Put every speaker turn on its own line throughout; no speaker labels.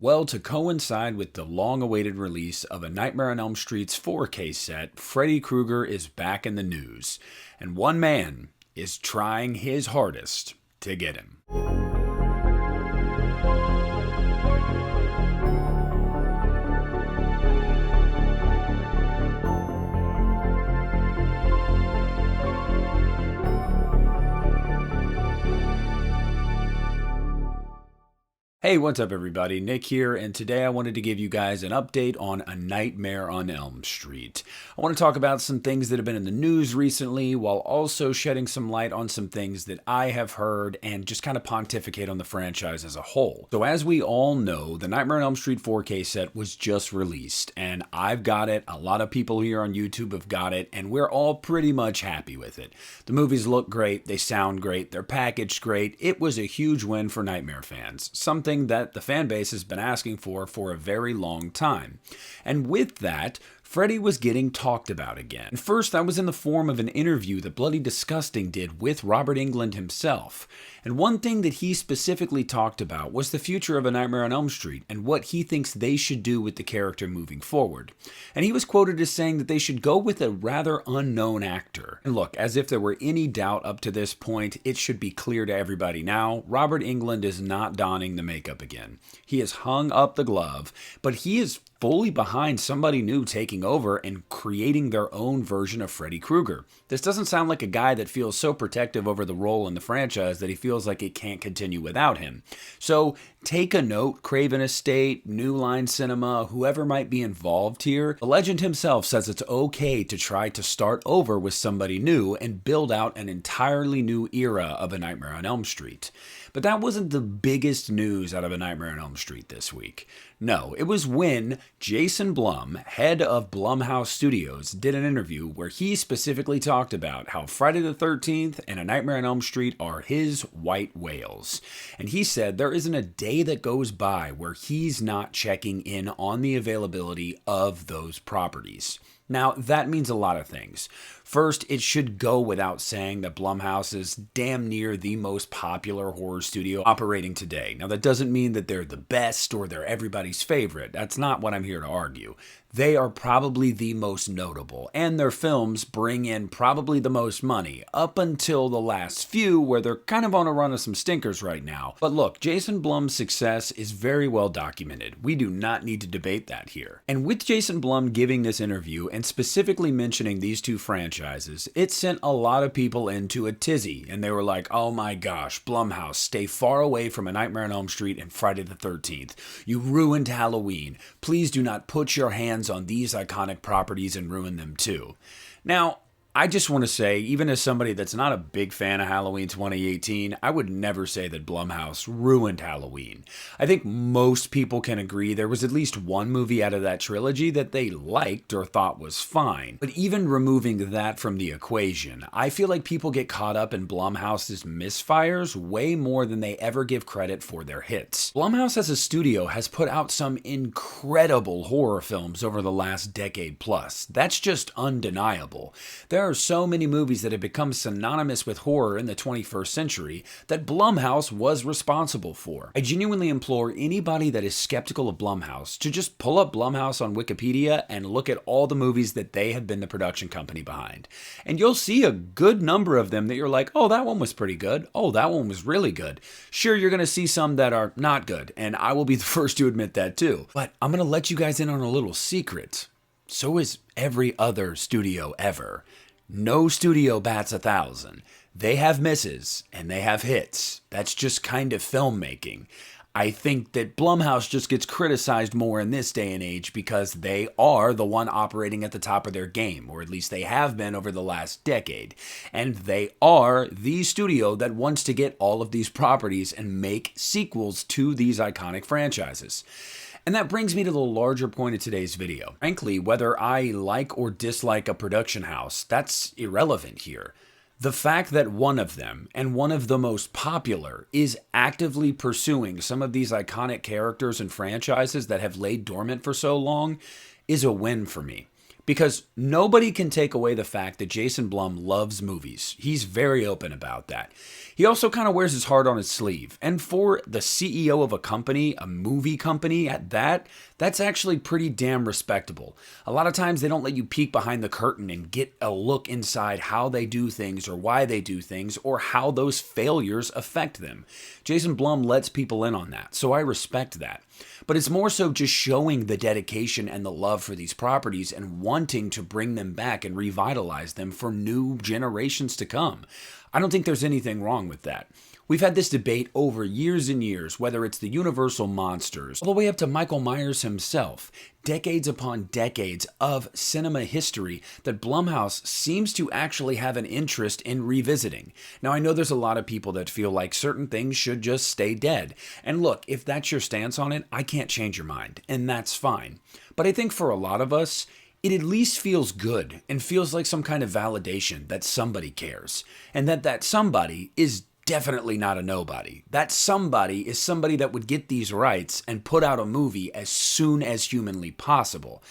Well, to coincide with the long-awaited release of A Nightmare on Elm Street's 4K set, Freddy Krueger is back in the news, and one man is trying his hardest to get him. Hey, what's up everybody? Nick here, and today I wanted to give you guys an update on A Nightmare on Elm Street. I want to talk about some things that have been in the news recently, while also shedding some light on some things that I have heard and just kind of pontificate on the franchise as a whole. So as we all know, the Nightmare on Elm Street 4K set was just released, and I've got it, a lot of people here on YouTube have got it, and we're all pretty much happy with it. The movies look great, they sound great, they're packaged great. It was a huge win for Nightmare fans, something that the fan base has been asking for a very long time. And with that, Freddy was getting talked about again. First, that was in the form of an interview that Bloody Disgusting did with Robert Englund himself. And one thing that he specifically talked about was the future of A Nightmare on Elm Street and what he thinks they should do with the character moving forward. And he was quoted as saying that they should go with a rather unknown actor. And look, as if there were any doubt up to this point, it should be clear to everybody now, Robert Englund is not donning the makeup again. He has hung up the glove, but he is fully behind somebody new taking over and creating their own version of Freddy Krueger. This doesn't sound like a guy that feels so protective over the role in the franchise that he feels like it can't continue without him. So take a note, Craven Estate, New Line Cinema, whoever might be involved here. The legend himself says it's okay to try to start over with somebody new and build out an entirely new era of A Nightmare on Elm Street. But that wasn't the biggest news out of A Nightmare on Elm Street this week. No, it was when Jason Blum, head of Blumhouse Studios, did an interview where he specifically talked about how Friday the 13th and A Nightmare on Elm Street are his white whales. And he said there isn't a day that goes by where he's not checking in on the availability of those properties. Now, that means a lot of things. First, it should go without saying that Blumhouse is damn near the most popular horror studio operating today. Now, that doesn't mean that they're the best or they're everybody's favorite. That's not what I'm here to argue. They are probably the most notable, and their films bring in probably the most money, up until the last few where they're kind of on a run of some stinkers right now. But look, Jason Blum's success is very well documented. We do not need to debate that here. And with Jason Blum giving this interview and specifically mentioning these two franchises, it sent a lot of people into a tizzy, and they were like, oh my gosh, Blumhouse, stay far away from A Nightmare on Elm Street and Friday the 13th. You ruined Halloween. Please do not put your hands on these iconic properties and ruin them too. Now, I just want to say, even as somebody that's not a big fan of Halloween 2018, I would never say that Blumhouse ruined Halloween. I think most people can agree there was at least one movie out of that trilogy that they liked or thought was fine. But even removing that from the equation, I feel like people get caught up in Blumhouse's misfires way more than they ever give credit for their hits. Blumhouse as a studio has put out some incredible horror films over the last decade plus. That's just undeniable. There are so many movies that have become synonymous with horror in the 21st century that Blumhouse was responsible for. I genuinely implore anybody that is skeptical of Blumhouse to just pull up Blumhouse on Wikipedia and look at all the movies that they have been the production company behind. And you'll see a good number of them that you're like, oh, that one was pretty good. Oh, that one was really good. Sure, you're going to see some that are not good, and I will be the first to admit that too. But I'm going to let you guys in on a little secret. So is every other studio ever. No studio bats 1,000. They have misses and they have hits. That's just kind of filmmaking. I think that Blumhouse just gets criticized more in this day and age because they are the one operating at the top of their game, or at least they have been over the last decade. And they are the studio that wants to get all of these properties and make sequels to these iconic franchises. And that brings me to the larger point of today's video. Frankly, whether I like or dislike a production house, that's irrelevant here. The fact that one of them, and one of the most popular, is actively pursuing some of these iconic characters and franchises that have laid dormant for so long is a win for me. Because nobody can take away the fact that Jason Blum loves movies. He's very open about that. He also kind of wears his heart on his sleeve. And for the CEO of a company, a movie company at that, that's actually pretty damn respectable. A lot of times they don't let you peek behind the curtain and get a look inside how they do things or why they do things or how those failures affect them. Jason Blum lets people in on that, so I respect that. But it's more so just showing the dedication and the love for these properties and wanting to bring them back and revitalize them for new generations to come. I don't think there's anything wrong with that. We've had this debate over years and years, whether it's the Universal monsters, all the way up to Michael Myers himself. Decades upon decades of cinema history that Blumhouse seems to actually have an interest in revisiting. Now, I know there's a lot of people that feel like certain things should just stay dead. And look, if that's your stance on it, I can't change your mind, and that's fine. But I think for a lot of us, it at least feels good and feels like some kind of validation that somebody cares, and that somebody is definitely not a nobody. That somebody is somebody that would get these rights and put out a movie as soon as humanly possible.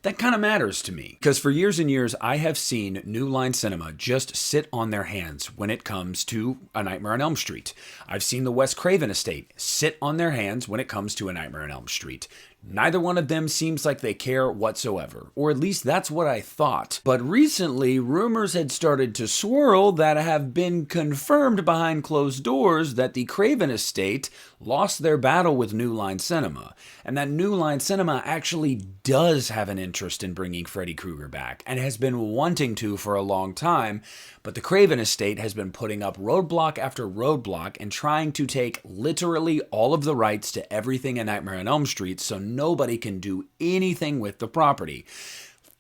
That kind of matters to me, because for years and years, I have seen New Line Cinema just sit on their hands when it comes to A Nightmare on Elm Street. I've seen the Wes Craven estate sit on their hands when it comes to A Nightmare on Elm Street. Neither one of them seems like they care whatsoever, or at least that's what I thought. But recently, rumors had started to swirl that have been confirmed behind closed doors that the Craven estate lost their battle with New Line Cinema, and that New Line Cinema actually does have an interest in bringing Freddy Krueger back, and has been wanting to for a long time, but the Craven estate has been putting up roadblock after roadblock and trying to take literally all of the rights to everything in Nightmare on Elm Street, so nobody can do anything with the property.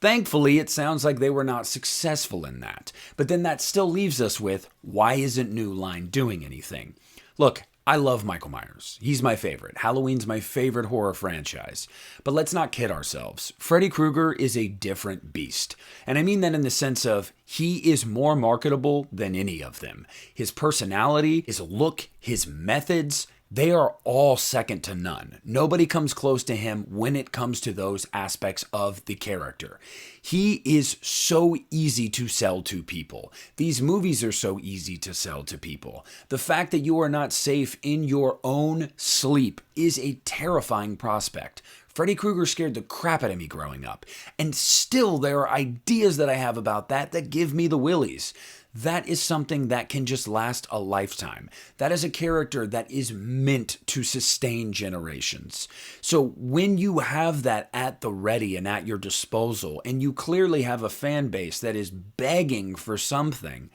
Thankfully, it sounds like they were not successful in that. But then that still leaves us with, why isn't New Line doing anything? Look, I love Michael Myers. He's my favorite. Halloween's my favorite horror franchise. But let's not kid ourselves. Freddy Krueger is a different beast. And I mean that in the sense of he is more marketable than any of them. His personality, his look, his methods, they are all second to none. Nobody comes close to him when it comes to those aspects of the character. He is so easy to sell to people. These movies are so easy to sell to people. The fact that you are not safe in your own sleep is a terrifying prospect. Freddy Krueger scared the crap out of me growing up. And still there are ideas that I have about that give me the willies. That is something that can just last a lifetime. That is a character that is meant to sustain generations. So when you have that at the ready and at your disposal, and you clearly have a fan base that is begging for something,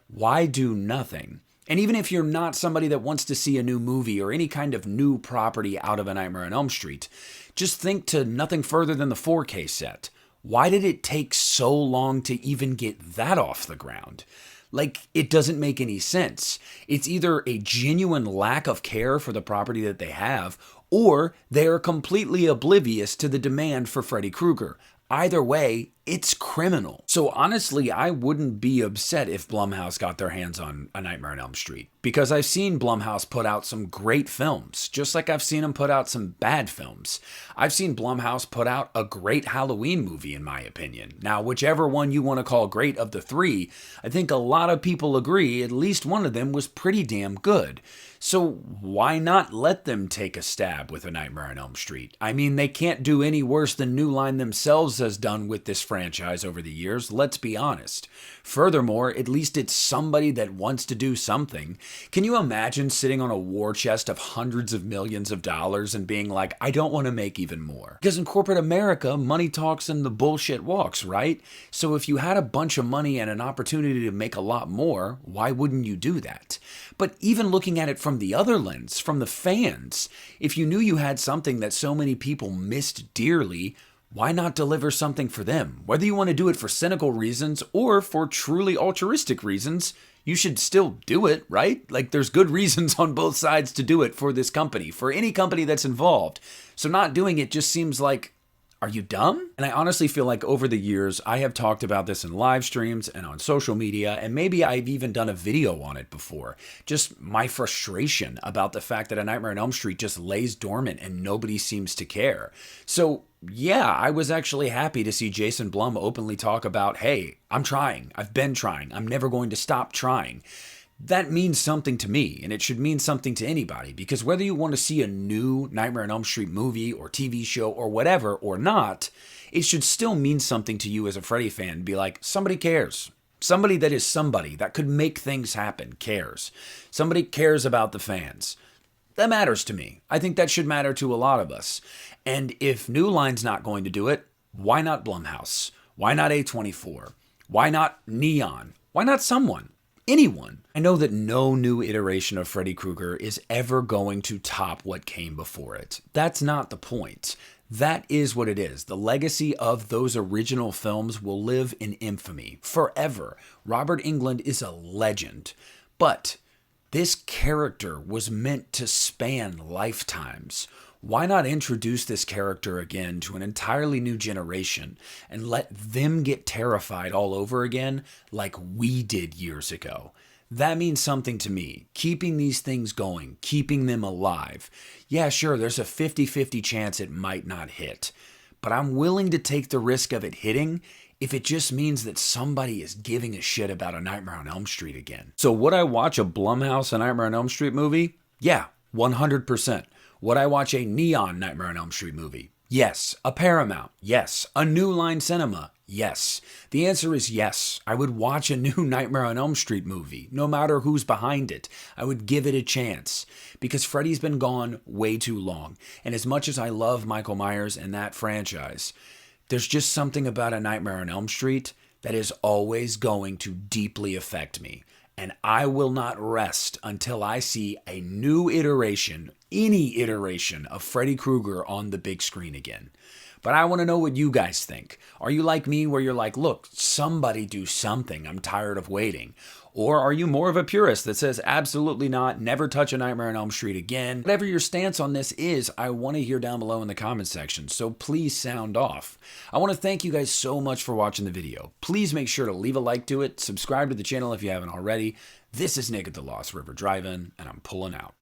why do nothing? And even if you're not somebody that wants to see a new movie or any kind of new property out of A Nightmare on Elm Street, just think to nothing further than the 4K set. Why did it take so long to even get that off the ground? Like, it doesn't make any sense. It's either a genuine lack of care for the property that they have, or they are completely oblivious to the demand for Freddy Krueger. Either way, it's criminal. So honestly, I wouldn't be upset if Blumhouse got their hands on A Nightmare on Elm Street, because I've seen Blumhouse put out some great films, just like I've seen them put out some bad films. I've seen Blumhouse put out a great Halloween movie, in my opinion. Now, whichever one you want to call great of the three, I think a lot of people agree at least one of them was pretty damn good. So why not let them take a stab with A Nightmare on Elm Street? I mean, they can't do any worse than New Line themselves has done with this franchise over the years, let's be honest. Furthermore, at least it's somebody that wants to do something. Can you imagine sitting on a war chest of hundreds of millions of dollars and being like, I don't want to make even more? Because in corporate America, money talks and the bullshit walks, right? So if you had a bunch of money and an opportunity to make a lot more, why wouldn't you do that? But even looking at it from the other lens, from the fans, if you knew you had something that so many people missed dearly, why not deliver something for them? Whether you want to do it for cynical reasons or for truly altruistic reasons, you should still do it, right? Like, there's good reasons on both sides to do it for this company, for any company that's involved. So not doing it just seems like Are you dumb? And I honestly feel like over the years, I have talked about this in live streams and on social media, and maybe I've even done a video on it before. Just my frustration about the fact that A Nightmare on Elm Street just lays dormant and nobody seems to care. So yeah, I was actually happy to see Jason Blum openly talk about, hey, I'm trying. I've been trying. I'm never going to stop trying. That means something to me, and it should mean something to anybody, because whether you want to see a new Nightmare on Elm Street movie or TV show or whatever or not, it should still mean something to you as a Freddy fan. Be like, somebody cares. Somebody that is somebody that could make things happen cares. Somebody cares about the fans. That matters to me. I think that should matter to a lot of us. And if New Line's not going to do it, why not Blumhouse? Why not A24? Why not Neon? Why not someone? Anyone. I know that no new iteration of Freddy Krueger is ever going to top what came before it. That's not the point. That is what it is. The legacy of those original films will live in infamy forever. Robert Englund is a legend. But this character was meant to span lifetimes. Why not introduce this character again to an entirely new generation and let them get terrified all over again like we did years ago? That means something to me. Keeping these things going, keeping them alive. Yeah, sure, there's a 50-50 chance it might not hit, but I'm willing to take the risk of it hitting if it just means that somebody is giving a shit about A Nightmare on Elm Street again. So would I watch a Blumhouse A Nightmare on Elm Street movie? Yeah, 100%. Would I watch a Neon Nightmare on Elm Street movie? Yes. A Paramount? Yes. A New Line Cinema? Yes. The answer is yes. I would watch a new Nightmare on Elm Street movie, no matter who's behind it. I would give it a chance, because Freddy's been gone way too long. And as much as I love Michael Myers and that franchise, there's just something about A Nightmare on Elm Street that is always going to deeply affect me. And I will not rest until I see a new iteration, any iteration of Freddy Krueger on the big screen again. But I want to know what you guys think. Are you like me where you're like, look, somebody do something, I'm tired of waiting? Or are you more of a purist that says absolutely not, never touch A Nightmare on Elm Street again? Whatever your stance on this is, I want to hear down below in the comments section, so please sound off. I want to thank you guys so much for watching the video. Please make sure to leave a like to it, subscribe to the channel if you haven't already. This is Nick at the Lost River Drive-In, and I'm pulling out.